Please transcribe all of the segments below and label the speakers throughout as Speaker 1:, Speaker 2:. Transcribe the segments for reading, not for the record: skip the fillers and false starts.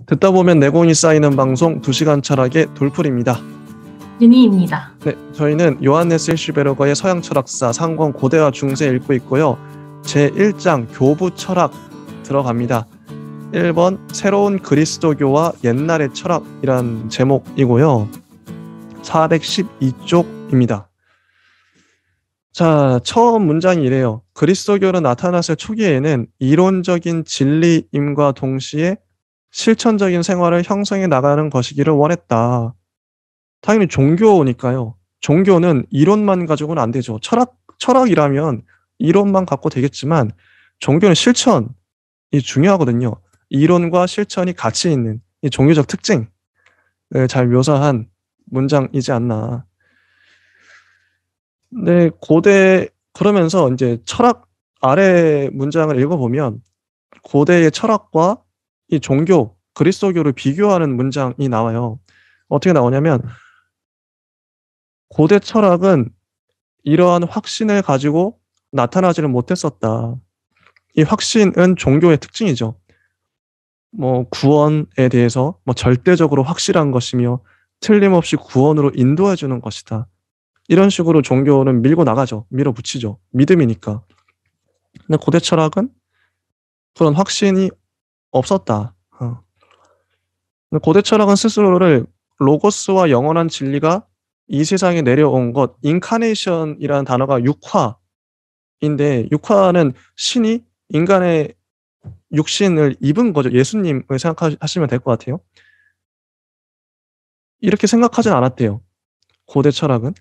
Speaker 1: 듣다 보면 내공이 쌓이는 방송 2시간 철학의 돌풀입니다.
Speaker 2: 윤희입니다.
Speaker 1: 네, 저희는 요한네스 hirschberger의 서양 철학사 상권 고대와 중세 읽고 있고요. 제1장 교부 철학 들어갑니다. 1번 새로운 그리스도교와 옛날의 철학이란 제목이고요. 412쪽입니다. 자, 처음 문장이 이래요. 그리스도교로 나타났을 초기에는 이론적인 진리임과 동시에 실천적인 생활을 형성해 나가는 것이기를 원했다. 당연히 종교니까요. 종교는 이론만 가지고는 안 되죠. 철학이라면 이론만 갖고 되겠지만 종교는 실천이 중요하거든요. 이론과 실천이 같이 있는 이 종교적 특징을 잘 묘사한 문장이지 않나. 네, 그러면서 이제 철학 아래 문장을 읽어보면 고대의 철학과 이 종교, 그리스도교를 비교하는 문장이 나와요. 어떻게 나오냐면 고대 철학은 이러한 확신을 가지고 나타나지를 못했었다. 이 확신은 종교의 특징이죠. 구원에 대해서 절대적으로 확실한 것이며 틀림없이 구원으로 인도해 주는 것이다. 이런 식으로 종교는 밀고 나가죠. 밀어붙이죠. 믿음이니까. 근데 고대 철학은 그런 확신이 없었다. 고대 철학은 스스로를 로고스와 영원한 진리가 이 세상에 내려온 것, 인카네이션이라는 단어가 육화인데, 육화는 신이 인간의 육신을 입은 거죠. 예수님을 생각하시면 될 것 같아요. 이렇게 생각하진 않았대요. 고대 철학은.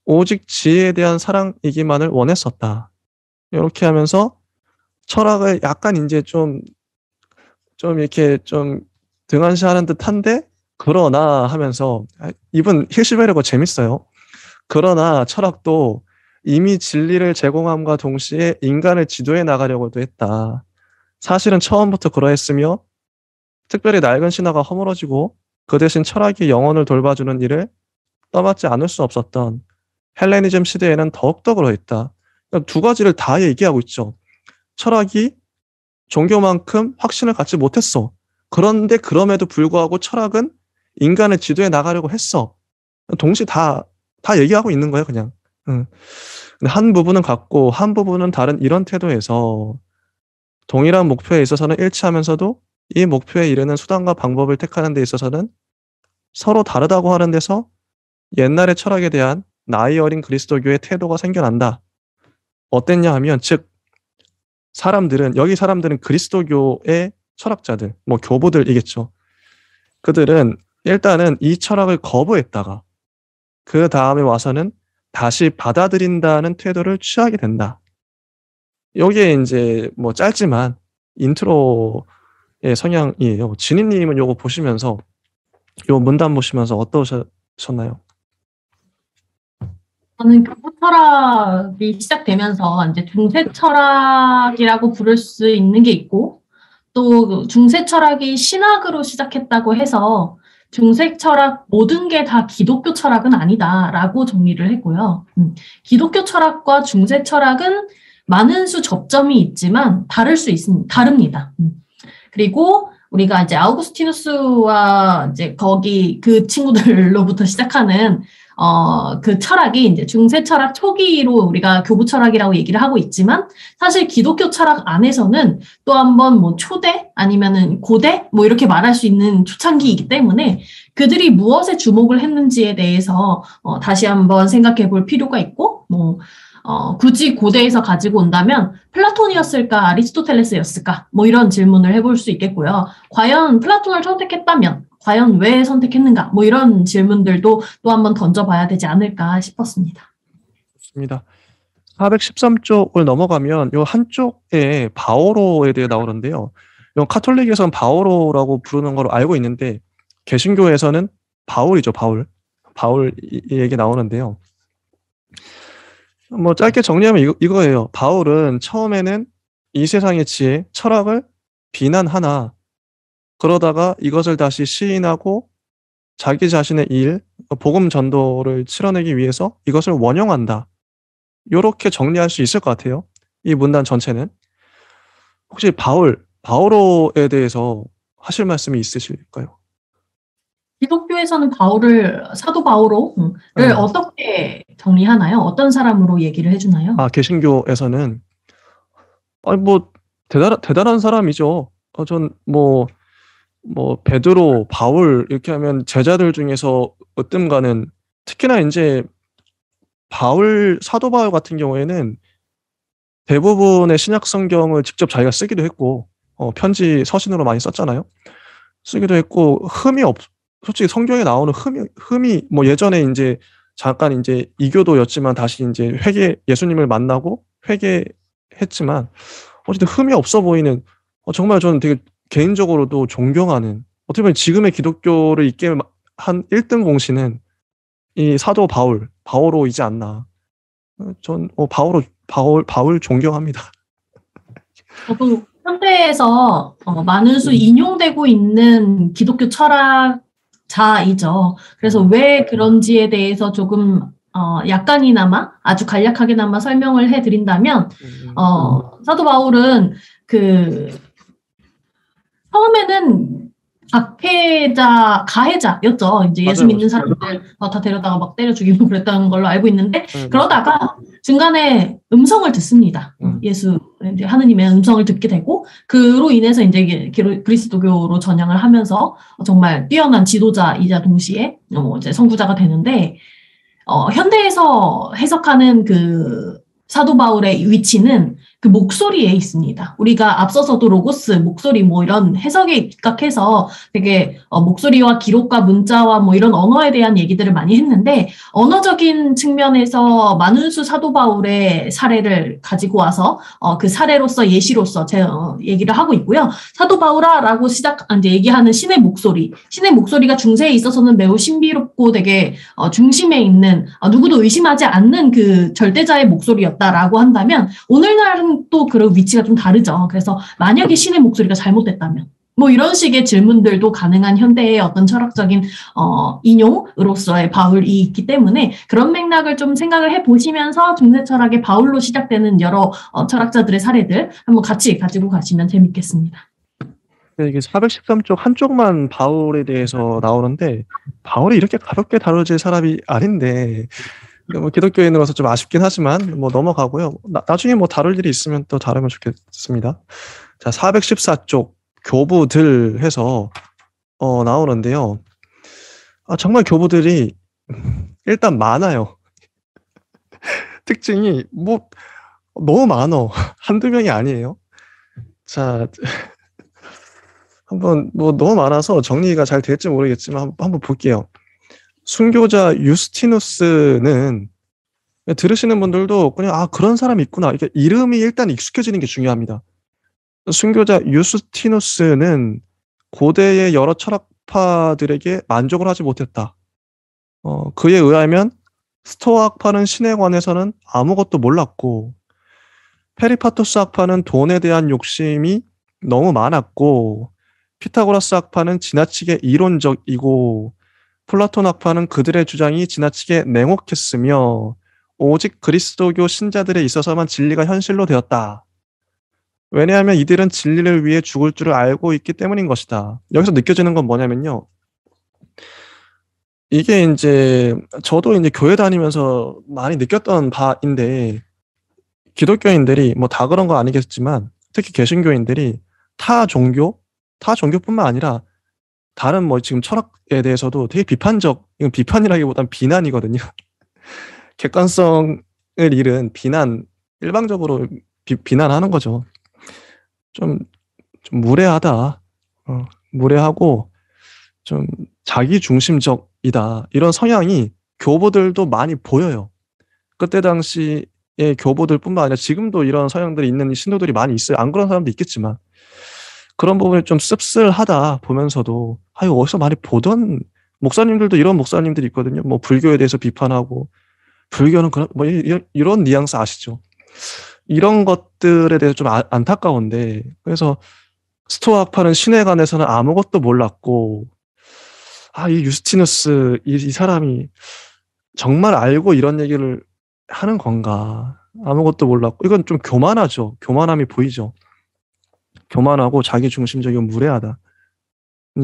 Speaker 1: 오직 지혜에 대한 사랑이기만을 원했었다. 이렇게 하면서 철학을 약간 이제 좀 이렇게 좀 등한시하는 듯한데, 그러나 하면서, 이분 hirschberger 재밌어요. 그러나 철학도 이미 진리를 제공함과 동시에 인간을 지도해 나가려고도 했다. 사실은 처음부터 그러했으며 특별히 낡은 신화가 허물어지고 그 대신 철학이 영혼을 돌봐주는 일을 떠맡지 않을 수 없었던 헬레니즘 시대에는 더욱더 그러했다. 두 가지를 다 얘기하고 있죠. 철학이 종교만큼 확신을 갖지 못했어. 그런데 그럼에도 불구하고 철학은 인간을 지도해 나가려고 했어. 동시에 다 얘기하고 있는 거예요, 그냥. 근데 한 부분은 같고 한 부분은 다른 이런 태도에서 동일한 목표에 있어서는 일치하면서도 이 목표에 이르는 수단과 방법을 택하는 데 있어서는 서로 다르다고 하는 데서 옛날의 철학에 대한 나이 어린 그리스도교의 태도가 생겨난다. 어땠냐 하면, 즉 여기 사람들은 그리스도교의 철학자들, 교부들이겠죠. 그들은 일단은 이 철학을 거부했다가 그 다음에 와서는 다시 받아들인다는 태도를 취하게 된다. 여기에 이제 짧지만 인트로의 성향이에요. 진희님은 요거 보시면서, 요 문단 보시면서 어떠셨나요?
Speaker 2: 저는 교부 철학이 시작되면서 이제 중세 철학이라고 부를 수 있는 게 있고, 또 중세 철학이 신학으로 시작했다고 해서 중세 철학 모든 게 다 기독교 철학은 아니다라고 정리를 했고요. 기독교 철학과 중세 철학은 많은 수 접점이 있지만 다릅니다. 그리고 우리가 이제 아우구스티누스와 이제 거기 그 친구들로부터 시작하는 그 철학이 이제 중세 철학 초기로 우리가 교부 철학이라고 얘기를 하고 있지만, 사실 기독교 철학 안에서는 또 한번 초대 아니면은 고대 이렇게 말할 수 있는 초창기이기 때문에 그들이 무엇에 주목을 했는지에 대해서 다시 한번 생각해 볼 필요가 있고, 굳이 고대에서 가지고 온다면 플라톤이었을까 아리스토텔레스였을까 이런 질문을 해볼 수 있겠고요. 과연 플라톤을 선택했다면 과연 왜 선택했는가 이런 질문들도 또 한번 던져봐야 되지 않을까 싶었습니다.
Speaker 1: 좋습니다. 413쪽을 넘어가면 요 한쪽에 바오로에 대해 나오는데요. 요 카톨릭에서는 바오로라고 부르는 걸로 알고 있는데 개신교에서는 바울이죠. 바울 얘기 나오는데요. 짧게 정리하면 이거예요. 바울은 처음에는 이 세상의 지혜, 철학을 비난하나 그러다가 이것을 다시 시인하고 자기 자신의 일, 복음 전도를 치러내기 위해서 이것을 원용한다. 이렇게 정리할 수 있을 것 같아요. 이 문단 전체는. 혹시 바오로에 대해서 하실 말씀이 있으실까요?
Speaker 2: 기독교에서는 사도 바오로를 어떻게 정리하나요? 어떤 사람으로 얘기를 해주나요?
Speaker 1: 개신교에서는 대단한 사람이죠. 베드로, 바울 이렇게 하면 제자들 중에서 으뜸가는, 특히나 이제 사도 바울 같은 경우에는 대부분의 신약 성경을 직접 자기가 쓰기도 했고, 편지 서신으로 많이 썼잖아요. 쓰기도 했고, 솔직히 성경에 나오는 흠이 예전에 이제 잠깐 이제 이교도였지만 다시 이제 예수님을 만나고 회개했지만 어쨌든 흠이 없어 보이는, 정말 저는 되게 개인적으로도 존경하는, 어떻게 보면 지금의 기독교를 잇게 한 1등 공신은 이 사도 바오로이지 않나. 전 바울 존경합니다.
Speaker 2: 저도 현대에서 많은 수 인용되고 있는 기독교 철학자이죠. 그래서 왜 그런지에 대해서 조금 약간이나마 아주 간략하게나마 설명을 해드린다면 사도 바울은 처음에는 가해자였죠. 이제 예수 믿는 사람들 다 데려다가 막 때려 죽이고 그랬다는 걸로 알고 있는데, 그러다가 중간에 음성을 듣습니다. 이제 하느님의 음성을 듣게 되고, 그로 인해서 이제 그리스도교로 전향을 하면서 정말 뛰어난 지도자이자 동시에 이제 선구자가 되는데, 현대에서 해석하는 사도 바울의 위치는 그 목소리에 있습니다. 우리가 앞서서도 로고스, 목소리 이런 해석에 입각해서 되게 목소리와 기록과 문자와 이런 언어에 대한 얘기들을 많이 했는데, 언어적인 측면에서 마눈수 사도 바울의 사례를 가지고 와서 그 사례로서 예시로서 얘기를 하고 있고요. 사도 바울아라고 이제 얘기하는 신의 목소리가 중세에 있어서는 매우 신비롭고 되게 중심에 있는, 누구도 의심하지 않는 그 절대자의 목소리였다라고 한다면, 오늘날은 또 그런 위치가 좀 다르죠. 그래서 만약에 신의 목소리가 잘못됐다면 이런 식의 질문들도 가능한 현대의 어떤 철학적인 인용으로서의 바울이 있기 때문에, 그런 맥락을 좀 생각을 해보시면서 중세 철학의 바울로 시작되는 여러 철학자들의 사례들 한번 같이 가지고 가시면 재밌겠습니다.
Speaker 1: 이게 413쪽 한쪽만 바울에 대해서 나오는데, 바울이 이렇게 가볍게 다뤄질 사람이 아닌데, 기독교인으로서 좀 아쉽긴 하지만 넘어가고요. 나중에 다룰 일이 있으면 또 다루면 좋겠습니다. 자, 414쪽 교부들 해서 나오는데요. 정말 교부들이 일단 많아요. 특징이 너무 많어. 한두 명이 아니에요. 자, 한번 너무 많아서 정리가 잘 될지 모르겠지만 한번 볼게요. 순교자 유스티누스는, 들으시는 분들도 그냥 그런 사람이 있구나, 이렇게 이름이 일단 익숙해지는 게 중요합니다. 순교자 유스티누스는 고대의 여러 철학파들에게 만족을 하지 못했다. 그에 의하면 스토아 학파는 신에 관해서는 아무것도 몰랐고, 페리파토스 학파는 돈에 대한 욕심이 너무 많았고, 피타고라스 학파는 지나치게 이론적이고, 플라톤 학파는 그들의 주장이 지나치게 냉혹했으며 오직 그리스도교 신자들에 있어서만 진리가 현실로 되었다. 왜냐하면 이들은 진리를 위해 죽을 줄을 알고 있기 때문인 것이다. 여기서 느껴지는 건 뭐냐면요. 이게 이제 저도 이제 교회 다니면서 많이 느꼈던 바인데, 기독교인들이 다 그런 거 아니겠지만 특히 개신교인들이 타 종교뿐만 아니라 다른 지금 철학에 대해서도 되게 비판적, 이건 비판이라기보단 비난이거든요. 객관성을 잃은 일방적으로 비난하는 거죠. 좀 무례하다. 무례하고 좀 자기중심적이다. 이런 성향이 교보들도 많이 보여요. 그때 당시의 교보들뿐만 아니라 지금도 이런 성향들이 있는 신도들이 많이 있어요. 안 그런 사람도 있겠지만, 그런 부분이 좀 씁쓸하다 보면서도 이거 어디서 많이 보던, 목사님들도 이런 목사님들이 있거든요. 불교에 대해서 비판하고, 불교는 그런 이런 뉘앙스 아시죠? 이런 것들에 대해서 좀 안타까운데, 그래서 스토아 학파는 신에 관해서는 아무것도 몰랐고, 이 유스티누스 이 사람이 정말 알고 이런 얘기를 하는 건가? 아무것도 몰랐고, 이건 좀 교만하죠. 교만함이 보이죠. 교만하고 자기중심적이고 무례하다.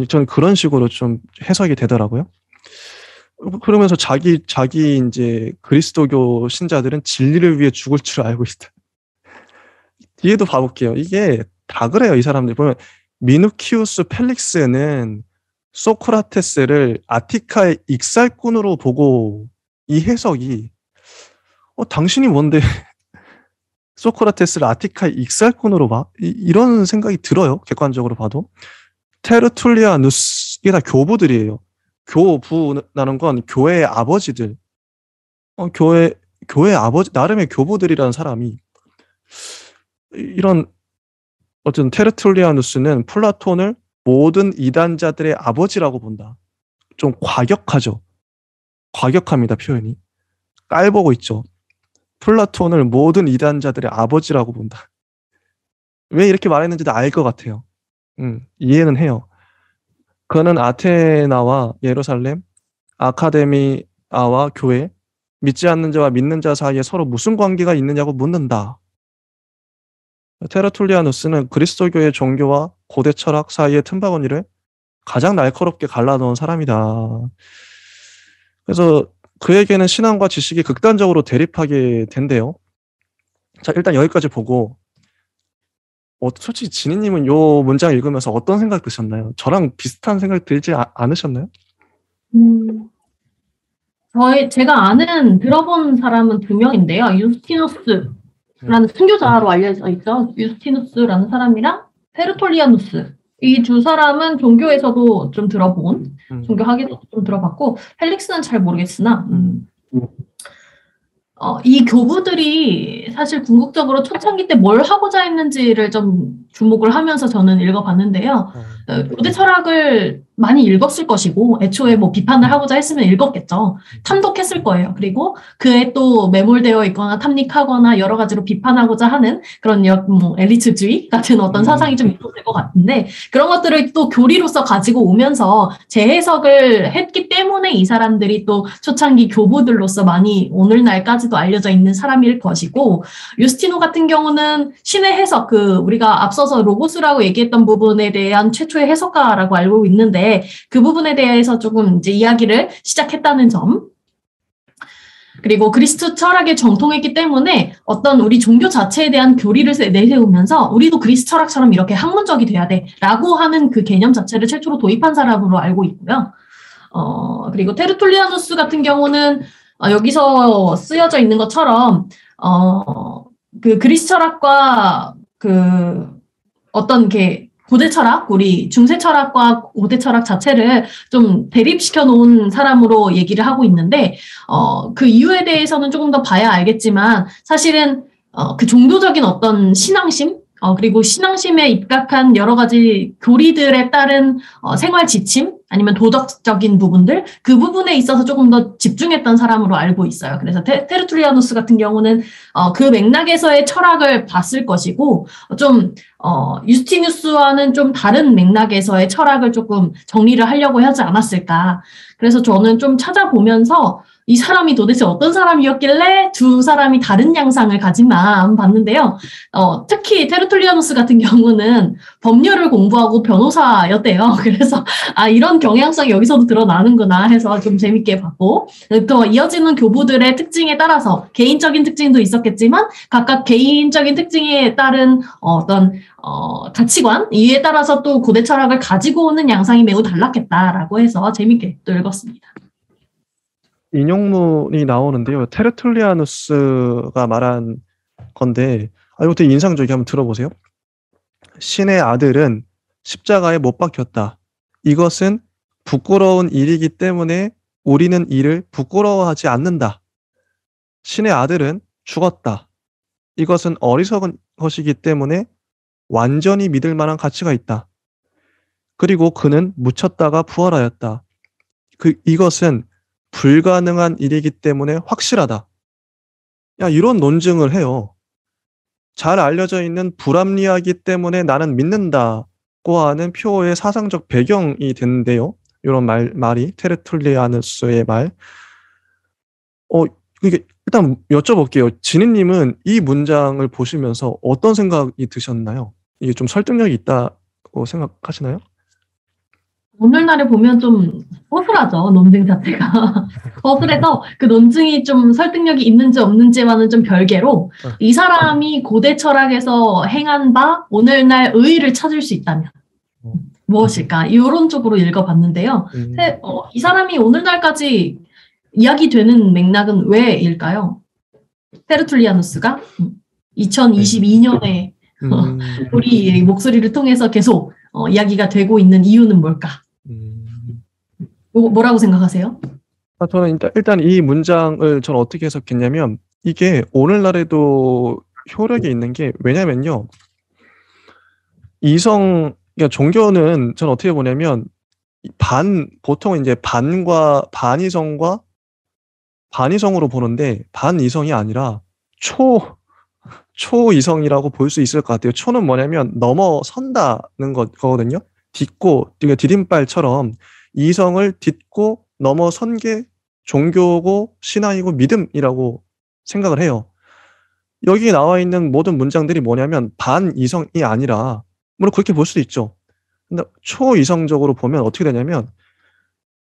Speaker 1: 저는 그런 식으로 좀 해석이 되더라고요. 그러면서 자기 이제 그리스도교 신자들은 진리를 위해 죽을 줄 알고 있다. 뒤에도 봐볼게요. 이게 다 그래요. 이 사람들 보면 미누키우스 펠릭스는 소크라테스를 아티카의 익살꾼으로 보고 이 해석이 당신이 뭔데 소크라테스를 아티카의 익살꾼으로 봐? 이런 생각이 들어요. 객관적으로 봐도. 테르툴리아누스 이게 다 교부들이에요. 교부라는 건 교회의 아버지들. 교회 아버지 나름의 교부들이라는 사람이 이런 어쨌든 테르툴리아누스는 플라톤을 모든 이단자들의 아버지라고 본다. 좀 과격하죠. 과격합니다, 표현이. 깔보고 있죠. 플라톤을 모든 이단자들의 아버지라고 본다. 왜 이렇게 말했는지도 알 것 같아요. 이해는 해요. 그는 아테나와 예루살렘, 아카데미아와 교회, 믿지 않는 자와 믿는 자 사이에 서로 무슨 관계가 있느냐고 묻는다. 테르툴리아누스는 그리스도교의 종교와 고대 철학 사이의 틈바구니를 가장 날카롭게 갈라놓은 사람이다. 그래서 그에게는 신앙과 지식이 극단적으로 대립하게 된대요. 자, 일단 여기까지 보고 솔직히 진희님은 요 문장 읽으면서 어떤 생각 드셨나요? 저랑 비슷한 생각 들지 않으셨나요?
Speaker 2: 제가 들어본 사람은 2명인데요. 유스티누스라는 순교자로 알려져 있죠. 유스티누스라는 사람이랑 테르톨리아누스. 이 두 사람은 종교에서도 좀 들어본, 종교학에서도 좀 들어봤고, 펠릭스는 잘 모르겠으나, 이 교부들이 사실 궁극적으로 초창기 때 뭘 하고자 했는지를 좀 주목을 하면서 저는 읽어봤는데요. 고대 철학을 많이 읽었을 것이고, 애초에 뭐 비판을 하고자 했으면 읽었겠죠. 탐독했을 거예요. 그리고 그에 또 매몰되어 있거나 탐닉하거나 여러 가지로 비판하고자 하는 그런 뭐 엘리트주의 같은 어떤 사상이 좀 있었을 것 같은데, 그런 것들을 또 교리로서 가지고 오면서 재해석을 했기 때문에 이 사람들이 또 초창기 교부들로서 많이 오늘날까지도 알려져 있는 사람일 것이고, 유스티노 같은 경우는 신의 해석, 우리가 앞서서 로고스라고 얘기했던 부분에 대한 최초의 해석가라고 알고 있는데, 그 부분에 대해서 조금 이제 이야기를 시작했다는 점. 그리고 그리스도 철학에 정통했기 때문에 어떤 우리 종교 자체에 대한 교리를 내세우면서 우리도 그리스 철학처럼 이렇게 학문적이 돼야 돼라고 하는 그 개념 자체를 최초로 도입한 사람으로 알고 있고요. 그리고 테르툴리아누스 같은 경우는 여기서 쓰여져 있는 것처럼 그 그리스 철학과 어떤 게 고대 철학, 우리 중세 철학과 고대 철학 자체를 좀 대립시켜 놓은 사람으로 얘기를 하고 있는데, 그 이유에 대해서는 조금 더 봐야 알겠지만, 사실은, 그 종교적인 어떤 신앙심, 그리고 신앙심에 입각한 여러 가지 교리들에 따른 생활 지침, 아니면 도덕적인 부분들, 그 부분에 있어서 조금 더 집중했던 사람으로 알고 있어요. 그래서 테르툴리아누스 같은 경우는 그 맥락에서의 철학을 봤을 것이고, 좀 유스티누스와는 좀 다른 맥락에서의 철학을 조금 정리를 하려고 하지 않았을까. 그래서 저는 좀 찾아보면서 이 사람이 도대체 어떤 사람이었길래 두 사람이 다른 양상을 가지만 봤는데요. 특히 테르툴리아누스 같은 경우는 법률을 공부하고 변호사였대요. 그래서 이런 경향성이 여기서도 드러나는구나 해서 좀 재밌게 봤고, 또 이어지는 교부들의 특징에 따라서 개인적인 특징도 있었겠지만 각각 개인적인 특징에 따른 어떤 가치관 이에 따라서 또 고대 철학을 가지고 오는 양상이 매우 달랐겠다라고 해서 재밌게 또 읽었습니다.
Speaker 1: 인용문이 나오는데요. 테르툴리아누스가 말한 건데, 이거 되게 인상적이게 한번 들어보세요. 신의 아들은 십자가에 못 박혔다. 이것은 부끄러운 일이기 때문에 우리는 이를 부끄러워하지 않는다. 신의 아들은 죽었다. 이것은 어리석은 것이기 때문에 완전히 믿을 만한 가치가 있다. 그리고 그는 묻혔다가 부활하였다. 이것은 불가능한 일이기 때문에 확실하다. 이런 논증을 해요. 잘 알려져 있는 불합리하기 때문에 나는 믿는다고 하는 표어의 사상적 배경이 되는데요. 이런 말이 테르툴리아누스의 말. 일단 여쭤볼게요. 진희님은 이 문장을 보시면서 어떤 생각이 드셨나요? 이게 좀 설득력이 있다고 생각하시나요?
Speaker 2: 오늘날에 보면 좀 허술하죠, 논증 자체가. 허술해서 그 논증이 좀 설득력이 있는지 없는지와는 좀 별개로 이 사람이 고대 철학에서 행한 바 오늘날 의의를 찾을 수 있다면 무엇일까? 이런 쪽으로 읽어봤는데요. 이 사람이 오늘날까지 이야기되는 맥락은 왜일까요? 테르툴리아누스가 2022년에 우리 목소리를 통해서 계속 이야기가 되고 있는 이유는 뭘까? 뭐라고 생각하세요?
Speaker 1: 저는 일단 이 문장을 저는 어떻게 해석했냐면 이게 오늘날에도 효력이 있는 게 왜냐면요. 그러니까 종교는 저는 어떻게 보냐면 보통 이제 반이성과 반이성으로 보는데 반이성이 아니라 초이성이라고 볼 수 있을 것 같아요. 초는 뭐냐면 넘어선다는 거거든요. 그러니까 디딤발처럼 이성을 딛고 넘어선 게 종교고 신앙이고 믿음이라고 생각을 해요. 여기 나와 있는 모든 문장들이 뭐냐면 반이성이 아니라 물론 그렇게 볼 수도 있죠. 근데 초이성적으로 보면 어떻게 되냐면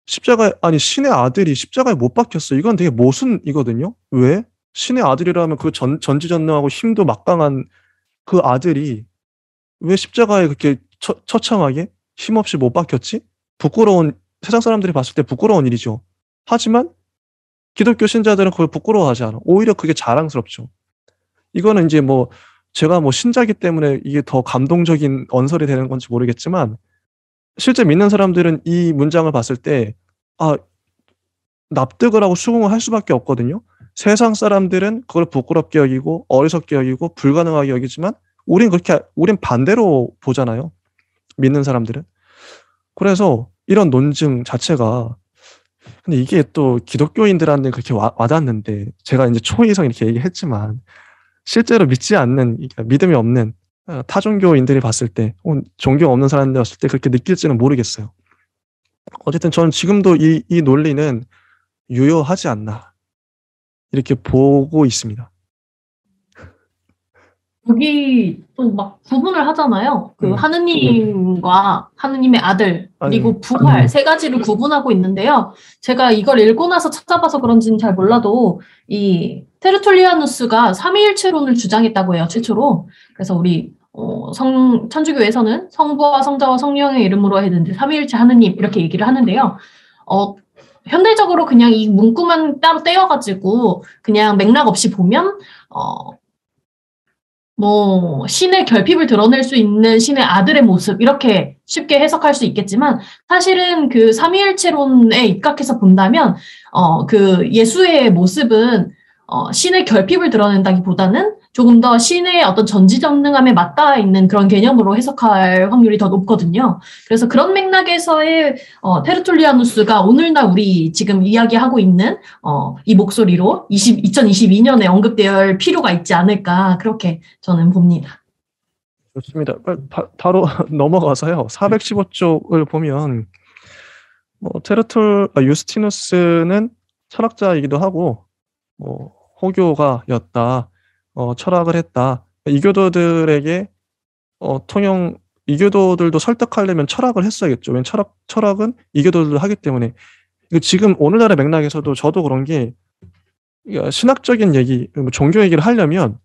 Speaker 1: 신의 아들이 십자가에 못 박혔어. 이건 되게 모순이거든요. 왜? 신의 아들이라면 그 전지전능하고 힘도 막강한 그 아들이 왜 십자가에 그렇게 처참하게 힘없이 못 박혔지? 세상 사람들이 봤을 때 부끄러운 일이죠. 하지만 기독교 신자들은 그걸 부끄러워하지 않아. 오히려 그게 자랑스럽죠. 이거는 이제 제가 신자기 때문에 이게 더 감동적인 언설이 되는 건지 모르겠지만 실제 믿는 사람들은 이 문장을 봤을 때 납득을 하고 수긍을 할 수밖에 없거든요. 세상 사람들은 그걸 부끄럽게 여기고 어리석게 여기고 불가능하게 여기지만 우린 반대로 보잖아요. 믿는 사람들은. 그래서 이런 논증 자체가 근데 이게 또 기독교인들한테 그렇게 와닿는데 제가 이제 초이성 이렇게 얘기했지만 실제로 믿지 않는 믿음이 없는 타종교인들이 봤을 때 종교 없는 사람들이 봤을 때 그렇게 느낄지는 모르겠어요. 어쨌든 저는 지금도 이 논리는 유효하지 않나 이렇게 보고 있습니다.
Speaker 2: 여기 또 막 구분을 하잖아요. 하느님과 하느님의 아들 그리고 부활 세 가지를 구분하고 있는데요. 제가 이걸 읽고 나서 찾아봐서 그런지는 잘 몰라도 이 테르툴리아누스가 삼위일체론을 주장했다고 해요. 최초로. 그래서 우리 천주교에서는 성부와 성자와 성령의 이름으로 했는데 삼위일체 하느님 이렇게 얘기를 하는데요. 현대적으로 그냥 이 문구만 따로 떼어가지고 그냥 맥락 없이 보면 신의 결핍을 드러낼 수 있는 신의 아들의 모습 이렇게 쉽게 해석할 수 있겠지만 사실은 그 삼위일체론에 입각해서 본다면 그 예수의 모습은 신의 결핍을 드러낸다기보다는 조금 더 신의 어떤 전지전능함에 맞닿아 있는 그런 개념으로 해석할 확률이 더 높거든요. 그래서 그런 맥락에서의 테르툴리아누스가 오늘날 우리 지금 이야기하고 있는 이 목소리로 2022년에 언급될 필요가 있지 않을까 그렇게 저는 봅니다.
Speaker 1: 좋습니다. 바로 넘어가서요. 415쪽을 보면 유스티누스는 철학자이기도 하고 호교가였다. 철학을 했다. 이교도들에게 이교도들도 설득하려면 철학을 했어야겠죠. 왜냐면 철학은 이교도들도 하기 때문에. 지금 오늘날의 맥락에서도 저도 그런 게 신학적인 얘기, 종교 얘기를 하려면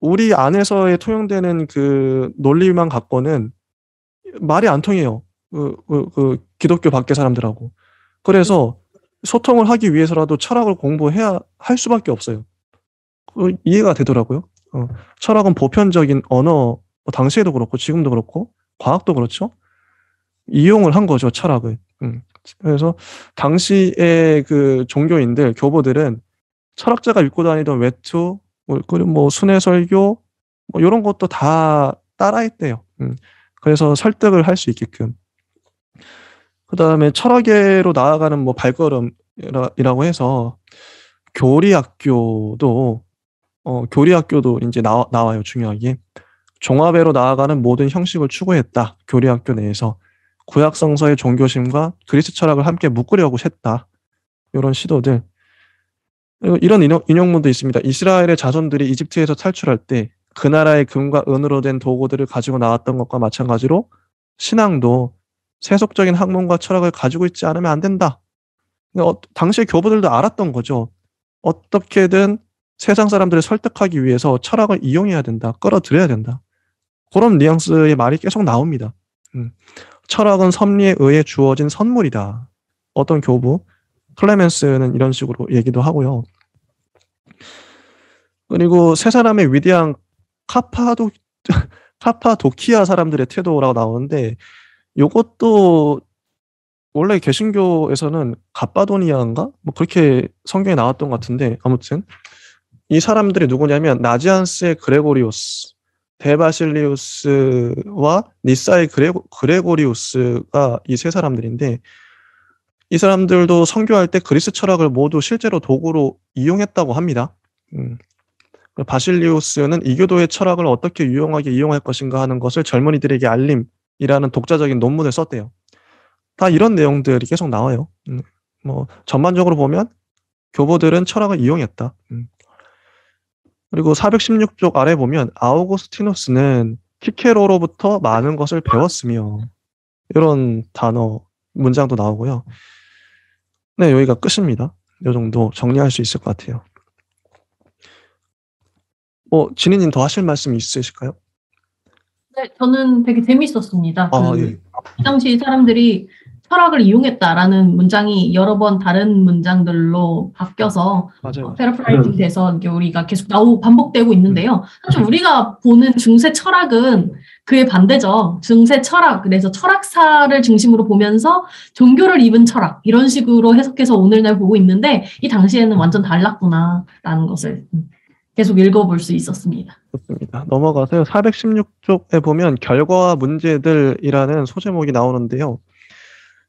Speaker 1: 우리 안에서의 통용되는 그 논리만 갖고는 말이 안 통해요. 기독교 밖의 사람들하고. 그래서 소통을 하기 위해서라도 철학을 공부해야 할 수밖에 없어요. 이해가 되더라고요. 철학은 보편적인 언어, 당시에도 그렇고 지금도 그렇고 과학도 그렇죠. 이용을 한 거죠, 철학을. 그래서 당시의 그 종교인들, 교보들은 철학자가 읽고 다니던 외투, 그리고 순회설교 이런 것도 다 따라했대요. 그래서 설득을 할 수 있게끔. 그 다음에 철학계로 나아가는 발걸음이라고 해서 교리학교도 이제 나와요. 중요하게. 종합회로 나아가는 모든 형식을 추구했다. 교리학교 내에서. 구약성서의 종교심과 그리스 철학을 함께 묶으려고 했다. 이런 시도들. 그리고 이런 인용문도 있습니다. 이스라엘의 자손들이 이집트에서 탈출할 때 그 나라의 금과 은으로 된 도구들을 가지고 나왔던 것과 마찬가지로 신앙도 세속적인 학문과 철학을 가지고 있지 않으면 안 된다. 당시의 교부들도 알았던 거죠. 어떻게든 세상 사람들을 설득하기 위해서 철학을 이용해야 된다. 끌어들여야 된다. 그런 뉘앙스의 말이 계속 나옵니다. 철학은 섭리에 의해 주어진 선물이다. 어떤 교부, 클레멘스는 이런 식으로 얘기도 하고요. 그리고 세 사람의 위대한 카파도키아 사람들의 태도라고 나오는데, 이것도 원래 개신교에서는 갑바도니아인가? 뭐 그렇게 성경에 나왔던 것 같은데, 아무튼 이 사람들이 누구냐면 나지안스의 그레고리우스, 데바실리우스와 니사의 그레고리우스가 이 세 사람들인데, 이 사람들도 선교할 때 그리스 철학을 모두 실제로 도구로 이용했다고 합니다. 바실리우스는 이교도의 철학을 어떻게 유용하게 이용할 것인가 하는 것을 젊은이들에게 알림이라는 독자적인 논문을 썼대요. 다 이런 내용들이 계속 나와요. 뭐 전반적으로 보면 교보들은 철학을 이용했다. 그리고 416쪽 아래 보면 아우구스티누스는 키케로로부터 많은 것을 배웠으며, 이런 단어 문장도 나오고요. 네, 여기가 끝입니다. 이 정도 정리할 수 있을 것 같아요. 진희님 더 하실 말씀이 있으실까요?
Speaker 2: 네, 저는 되게 재밌었습니다.
Speaker 1: 예.
Speaker 2: 이 당시 사람들이 철학을 이용했다라는 문장이 여러 번 다른 문장들로 바뀌어서 패러프라이징 돼서 이제 우리가 계속 반복되고 있는데요. 사실 우리가 보는 중세 철학은 그에 반대죠. 중세 철학, 그래서 철학사를 중심으로 보면서 종교를 입은 철학, 이런 식으로 해석해서 오늘날 보고 있는데, 이 당시에는 완전 달랐구나라는 것을 계속 읽어볼 수 있었습니다.
Speaker 1: 좋습니다. 넘어가서요. 416쪽에 보면 결과와 문제들이라는 소제목이 나오는데요.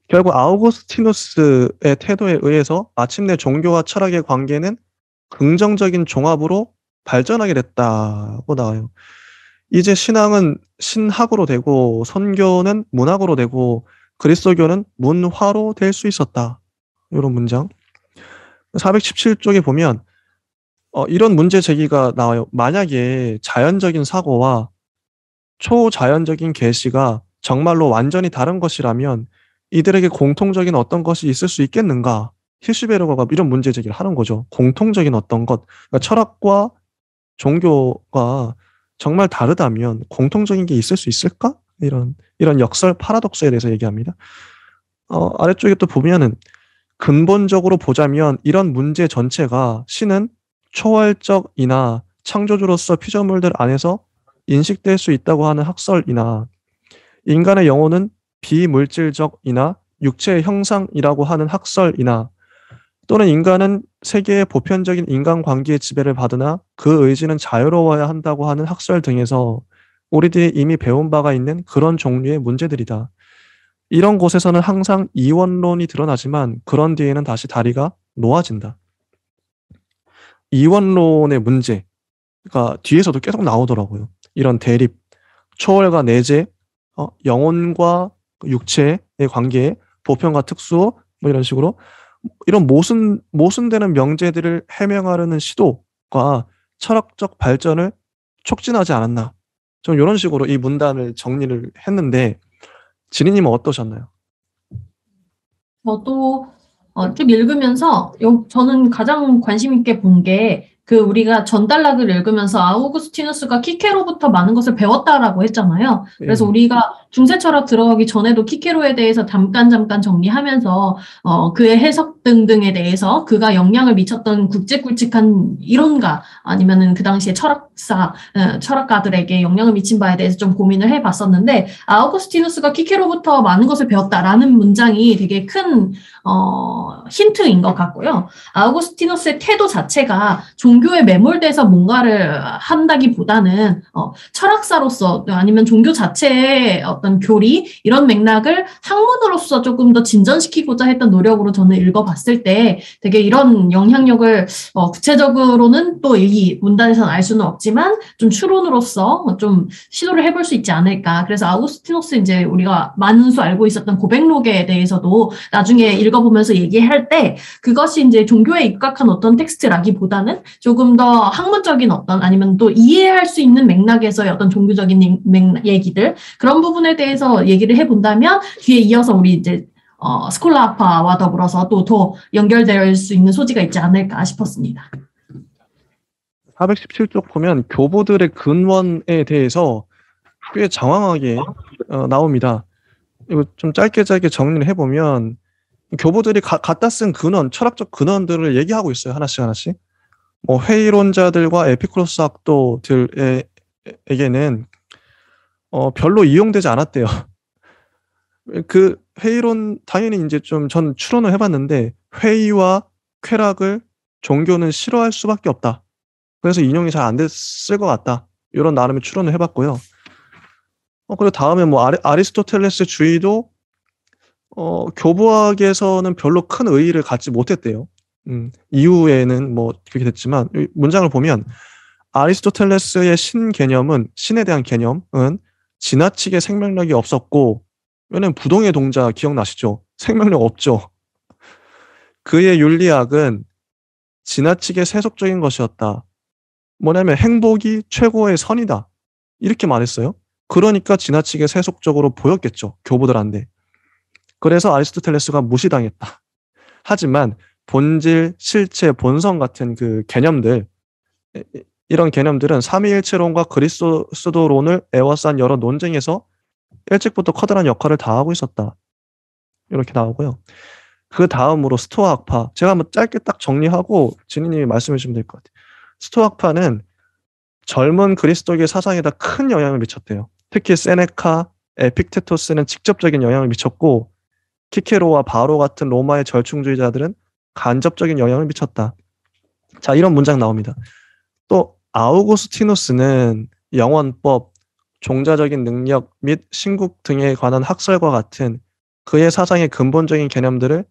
Speaker 1: 결국 아우구스티누스의 태도에 의해서 마침내 종교와 철학의 관계는 긍정적인 종합으로 발전하게 됐다고 나와요. 이제 신앙은 신학으로 되고 선교는 문학으로 되고 그리스도교는 문화로 될 수 있었다. 이런 문장. 417쪽에 보면 이런 문제 제기가 나와요. 만약에 자연적인 사고와 초자연적인 계시가 정말로 완전히 다른 것이라면 이들에게 공통적인 어떤 것이 있을 수 있겠는가? 히슈베르거가 이런 문제 제기를 하는 거죠. 공통적인 어떤 것. 그러니까 철학과 종교가 정말 다르다면 공통적인 게 있을 수 있을까? 이런 역설 파라독스에 대해서 얘기합니다. 아래쪽에 또 보면은 근본적으로 보자면 이런 문제 전체가 신은 초월적이나 창조주로서 피조물들 안에서 인식될 수 있다고 하는 학설이나 인간의 영혼은 비물질적이나 육체의 형상이라고 하는 학설이나 또는 인간은 세계의 보편적인 인간관계의 지배를 받으나 그 의지는 자유로워야 한다고 하는 학설 등에서 우리들이 이미 배운 바가 있는 그런 종류의 문제들이다. 이런 곳에서는 항상 이원론이 드러나지만 그런 뒤에는 다시 다리가 놓아진다. 이원론의 문제가 뒤에서도 계속 나오더라고요. 이런 대립, 초월과 내재, 영혼과 육체의 관계, 보편과 특수, 뭐 이런 식으로 이런 모순되는 명제들을 해명하려는 시도가 철학적 발전을 촉진하지 않았나. 좀 이런 식으로 이 문단을 정리를 했는데, 진희님은 어떠셨나요?
Speaker 2: 저도 쭉 읽으면서 저는 가장 관심 있게 본 게 우리가 전달락을 읽으면서 아우구스티누스가 키케로부터 많은 것을 배웠다라고 했잖아요. 그래서 우리가 중세 철학 들어가기 전에도 키케로에 대해서 잠깐 정리하면서 그의 해석 등등에 대해서 그가 영향을 미쳤던 굵직굵직한 이론가 아니면은 그 당시에 철학가들에게 영향을 미친 바에 대해서 좀 고민을 해봤었는데, 아우구스티누스가 키케로부터 많은 것을 배웠다라는 문장이 되게 큰 힌트인 것 같고요. 아우구스티누스의 태도 자체가 종교에 매몰돼서 뭔가를 한다기보다는 철학사로서 아니면 종교 자체의 어떤 교리 이런 맥락을 학문으로서 조금 더 진전시키고자 했던 노력으로 저는 읽어봤을 때 되게 이런 영향력을 구체적으로는 또 이 문단에서는 알 수는 없지만 좀 추론으로서 좀 시도를 해볼 수 있지 않을까. 그래서 아우구스티누스 이제 우리가 많은 수 알고 있었던 고백록에 대해서도 나중에 읽어보면서 얘기할 때 그것이 이제 종교에 입각한 어떤 텍스트라기보다는 조금 더 학문적인 어떤 아니면 또 이해할 수 있는 맥락에서의 어떤 종교적인 얘기들 그런 부분에 부분에 대해서 얘기를 해본다면 뒤에 이어서 우리 이제 스콜라파와 더불어서 또 더 연결될 수 있는 소지가 있지 않을까 싶었습니다.
Speaker 1: 417쪽 보면 교보들의 근원에 대해서 꽤 장황하게 나옵니다. 이거 좀 짧게 정리를 해보면 교보들이 갖다 쓴 근원, 철학적 근원들을 얘기하고 있어요. 하나씩. 뭐 회의론자들과 에피쿠로스 학도들에게는 별로 이용되지 않았대요. 그 회의론 당연히 이제 좀 전 추론을 해봤는데 회의와 쾌락을 종교는 싫어할 수밖에 없다. 그래서 인용이 잘 안 됐을 것 같다. 이런 나름의 추론을 해봤고요. 그리고 다음에 뭐 아리스토텔레스 주의도 교보학에서는 별로 큰 의의를 갖지 못했대요. 이후에는 뭐 그렇게 됐지만 문장을 보면 아리스토텔레스의 신 개념은 신에 대한 개념은 지나치게 생명력이 없었고 왜냐면 부동의 동자 기억나시죠? 생명력 없죠. 그의 윤리학은 지나치게 세속적인 것이었다. 뭐냐면 행복이 최고의 선이다. 이렇게 말했어요. 그러니까 지나치게 세속적으로 보였겠죠. 교보들한테. 그래서 아리스토텔레스가 무시당했다. 하지만 본질, 실체, 본성 같은 그 개념들, 이런 개념들은 삼위일체론과 그리스도론을 에워싼 여러 논쟁에서 일찍부터 커다란 역할을 다하고 있었다. 이렇게 나오고요. 그 다음으로 스토아 학파. 제가 한번 짧게 딱 정리하고 진희님이 말씀해 주시면 될 것 같아요. 스토아 학파는 젊은 그리스도교의 사상에다 큰 영향을 미쳤대요. 특히 세네카, 에픽테토스는 직접적인 영향을 미쳤고 키케로와 바로 같은 로마의 절충주의자들은 간접적인 영향을 미쳤다. 자, 이런 문장 나옵니다. 또 아우구스티누스는 영원법, 종자적인 능력 및 신국 등에 관한 학설과 같은 그의 사상의 근본적인 개념들을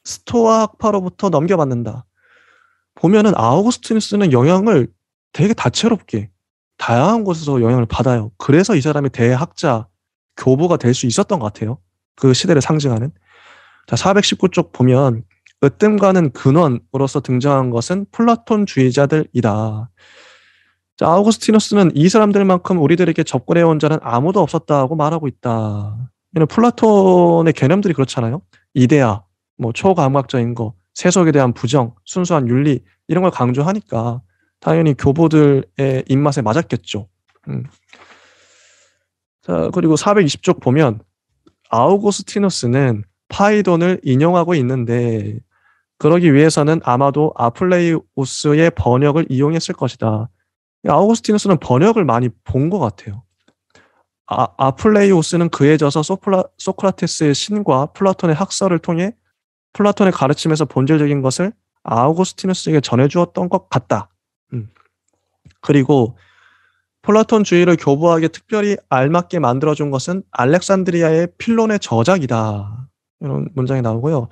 Speaker 1: 스토아 학파로부터 넘겨받는다. 보면은 아우구스티누스는 영향을 되게 다채롭게 다양한 곳에서 영향을 받아요. 그래서 이 사람이 대학자, 교보가 될 수 있었던 것 같아요. 그 시대를 상징하는. 자, 419쪽 보면 으뜸가는 근원으로서 등장한 것은 플라톤주의자들이다. 자, 아우구스티누스는 이 사람들만큼 우리들에게 접근해온 자는 아무도 없었다고 말하고 있다. 이는 플라톤의 개념들이 그렇잖아요. 이데아, 뭐 초감각적인 거, 세속에 대한 부정, 순수한 윤리 이런 걸 강조하니까 당연히 교보들의 입맛에 맞았겠죠. 자, 그리고 420쪽 보면 아우구스티누스는 파이돈을 인용하고 있는데 그러기 위해서는 아마도 아플레이우스의 번역을 이용했을 것이다. 아우구스티누스는 번역을 많이 본 것 같아요. 아플레이우스는 그에 져서 소크라테스의 신과 플라톤의 학설을 통해 플라톤의 가르침에서 본질적인 것을 아우구스티누스에게 전해주었던 것 같다. 그리고 플라톤주의를 교보학에 특별히 알맞게 만들어준 것은 알렉산드리아의 필론의 저작이다. 이런 문장이 나오고요.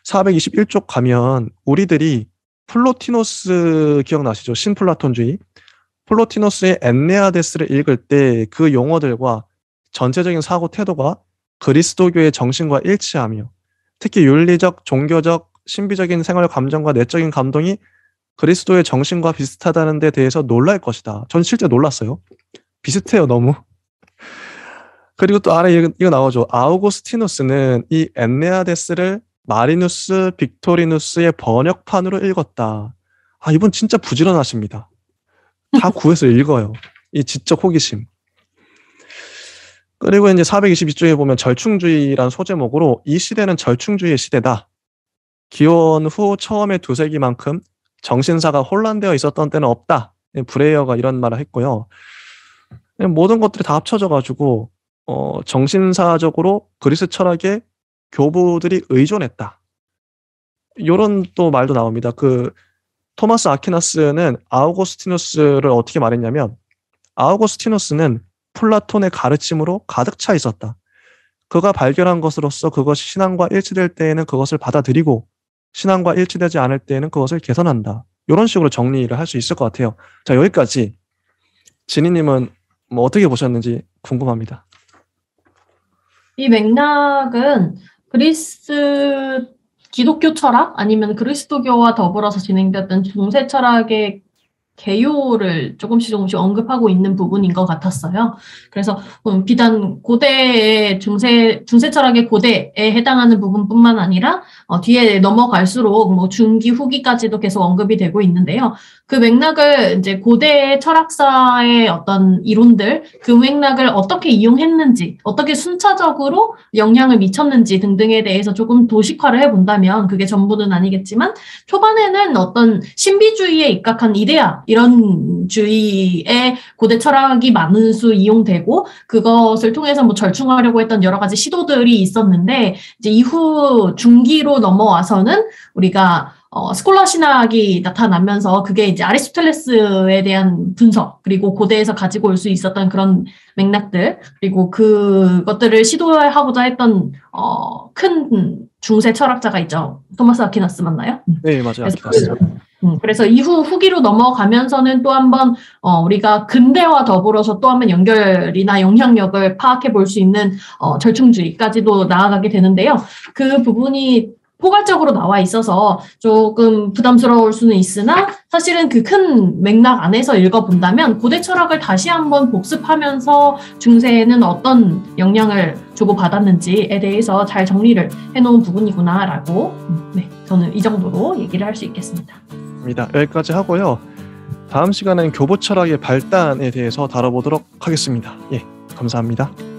Speaker 1: 421쪽 가면 우리들이 플로티노스 기억나시죠? 신플라톤주의. 플로티노스의 엔네아데스를 읽을 때 그 용어들과 전체적인 사고 태도가 그리스도교의 정신과 일치하며 특히 윤리적, 종교적, 신비적인 생활 감정과 내적인 감동이 그리스도의 정신과 비슷하다는 데 대해서 놀랄 것이다. 전 실제 놀랐어요. 비슷해요, 너무. 그리고 또 아래 이거 나오죠. 아우구스티누스는 이 엔네아데스를 마리누스 빅토리누스의 번역판으로 읽었다. 아, 이분 진짜 부지런하십니다. 다 구해서 읽어요. 이 지적 호기심. 그리고 이제 422쪽에 보면 절충주의란 소제목으로 이 시대는 절충주의의 시대다. 기원 후 처음의 두세기만큼 정신사가 혼란되어 있었던 때는 없다. 브레이어가 이런 말을 했고요. 모든 것들이 다 합쳐져가지고 정신사적으로 그리스 철학에 교부들이 의존했다. 이런 또 말도 나옵니다. 그 토마스 아퀴나스는 아우구스티누스를 어떻게 말했냐면 아우구스티누스는 플라톤의 가르침으로 가득 차 있었다. 그가 발견한 것으로서 그것이 신앙과 일치될 때에는 그것을 받아들이고 신앙과 일치되지 않을 때에는 그것을 개선한다. 이런 식으로 정리를 할 수 있을 것 같아요. 자, 여기까지. 진희님은 뭐 어떻게 보셨는지 궁금합니다.
Speaker 2: 이 맥락은 그리스 기독교 철학 아니면 그리스도교와 더불어서 진행됐던 중세 철학의 개요를 조금씩 언급하고 있는 부분인 것 같았어요. 그래서 비단 고대의 중세 철학의 고대에 해당하는 부분뿐만 아니라 뒤에 넘어갈수록 뭐 중기 후기까지도 계속 언급이 되고 있는데요. 그 맥락을 이제 고대 철학사의 어떤 이론들, 그 맥락을 어떻게 이용했는지, 어떻게 순차적으로 영향을 미쳤는지 등등에 대해서 조금 도식화를 해본다면 그게 전부는 아니겠지만 초반에는 어떤 신비주의에 입각한 이데아 이런 주의의 고대 철학이 많은 수 이용되고 그것을 통해서 뭐 절충하려고 했던 여러 가지 시도들이 있었는데 이제 이후 중기로 넘어와서는 우리가 스콜라 신학이 나타나면서 그게 이제 아리스토텔레스에 대한 분석 그리고 고대에서 가지고 올 수 있었던 그런 맥락들 그리고 그것들을 시도하고자 했던 큰 중세 철학자가 있죠. 토마스 아퀴나스 맞나요?
Speaker 1: 네, 맞아요. 아퀴나스.
Speaker 2: 그래서 이후 후기로 넘어가면서는 또 한번 우리가 근대와 더불어서 또 한번 연결이나 영향력을 파악해 볼 수 있는 절충주의까지도 나아가게 되는데요. 그 부분이 포괄적으로 나와 있어서 조금 부담스러울 수는 있으나 사실은 그 큰 맥락 안에서 읽어본다면 고대 철학을 다시 한번 복습하면서 중세에는 어떤 영향을 주고받았는지에 대해서 잘 정리를 해놓은 부분이구나라고 네, 저는 이 정도로 얘기를 할 수 있겠습니다.
Speaker 1: 여기까지 하고요. 다음 시간은 교보 철학의 발단에 대해서 다뤄보도록 하겠습니다. 예, 감사합니다.